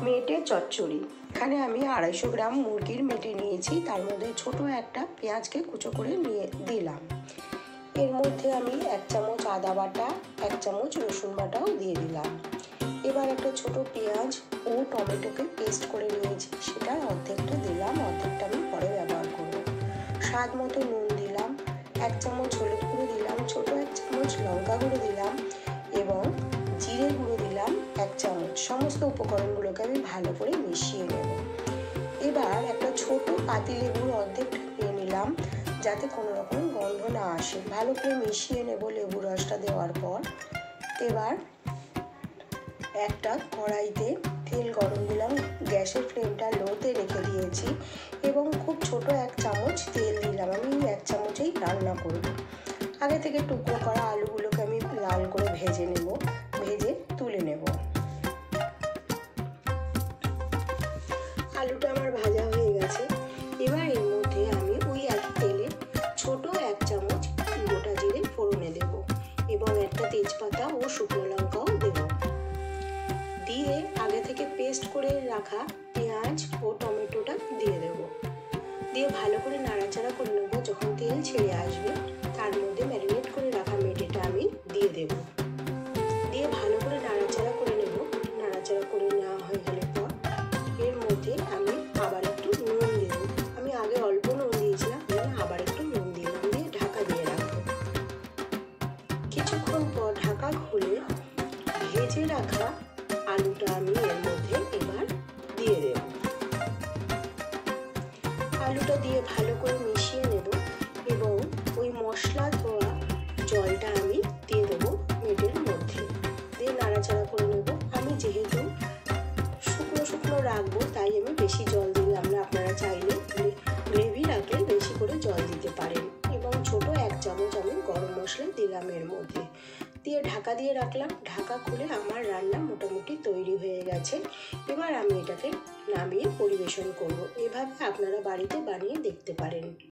মেটে চচ্চড়ি। এখানে আমি 250 গ্রাম মুরগির মেটে নিয়েছি, তার মধ্যে ছোট একটা পেঁয়াজকে কুচো করে নিয়ে দিলাম। এর মধ্যে আমি 1 চামচ আদা বাটা, 1 চামচ রসুন বাটাও দিয়ে দিলাম। এবার একটা ছোট পেঁয়াজ ও টমেটোকে পেস্ট করে নিয়েছি, সেটার অর্ধেকটা দিলাম, অর্ধেকটা আমি পরে ব্যবহার করব। স্বাদ মতো নুন দিলাম, 1 চামচ হলুদ গুঁড়ো দিলাম, ছোট 1 চামচ লঙ্কা গুঁড়ো দিলাম এবং জিরে গুঁড়ো দিলাম 1 চামচ। সমস্ত উপকরণগুলোকে আমি ভালো করে মিশিয়ে নেব। এবার একটা ছোট পাতিলেবুর অর্ধেকটা নিয়ে নিলাম, যাতে কোনো রকম গন্ধ না আসে। ভালো করে মিশিয়ে নেব লেবুর রসটা দেওয়ার পর। এবার একটা কড়াইতে তেল গরম দিলাম, গ্যাসের ফ্লেমটা লোতে রেখে দিয়েছি এবং খুব ছোট 1 চামচ তেল দিলাম। আমি 1 চামচেই রান্না করব। আগে থেকে টুকরো করা আলুগুলোকে আমি লাল করে ভেজে নেব, ভেজে তুলে নেব। আলুটা আমার ভাজা হয়ে গেছে। এবার এর মধ্যে আমি ওই এক তেলে ছোট 1 চামচ গোটা জিরে ফোড়নে দেব এবং একটা তেজপাতা ও শুকনো লঙ্কাও দেব। দিয়ে আগে থেকে পেস্ট করে রাখা পেঁয়াজ ও টমেটোটা দিয়ে দেব। দিয়ে ভালো করে নাড়াচাড়া করে নেব। যখন তেল ছেড়ে আসবে তার মধ্যে ম্যারিনেট করে রাখা মেটেটা আমি দিয়ে দেব। দিয়ে ভালো করে নাড়াচাড়া করে নেব। নাড়াচাড়া করে নেওয়া হয়ে গেলে পর এর মধ্যে আমি আবার একটু নুন দেব। আমি আগে অল্প নুন দিয়েছিলাম, আবার একটু নুন দিলাম, দিয়ে ঢাকা দিয়ে রাখবো। কিছুক্ষণ পর ঢাকা খুলে ভেজে রাখা আলুটা আমি এর মধ্যে এবার দিয়ে দেব। আলুটা দিয়ে ভালো করে মিশিয়ে নেব এবং ওই মশলা ধোয়া জলটা আমি দিয়ে দেবো মেটের মধ্যে। দিয়ে নাড়াচাড়া করে নেব। আমি যেহেতু শুকনো শুকনো রাখবো তাই আমি বেশি জল দিলাম না। আপনারা চাইলে গ্রেভি রাখলে বেশি করে জল দিতে পারেন। এবং ছোট 1 চামচ আমি গরম মশলা দিলাম এর মধ্যে, দিয়ে ঢাকা দিয়ে রাখলাম। ঢাকা খুলে আমার রান্না মোটামুটি তৈরি হয়ে গেছে। এবার আমি এটাকে নামিয়ে পরিবেশন করব। এভাবে আপনারা বাড়িতে বানিয়ে দেখতে পারেন।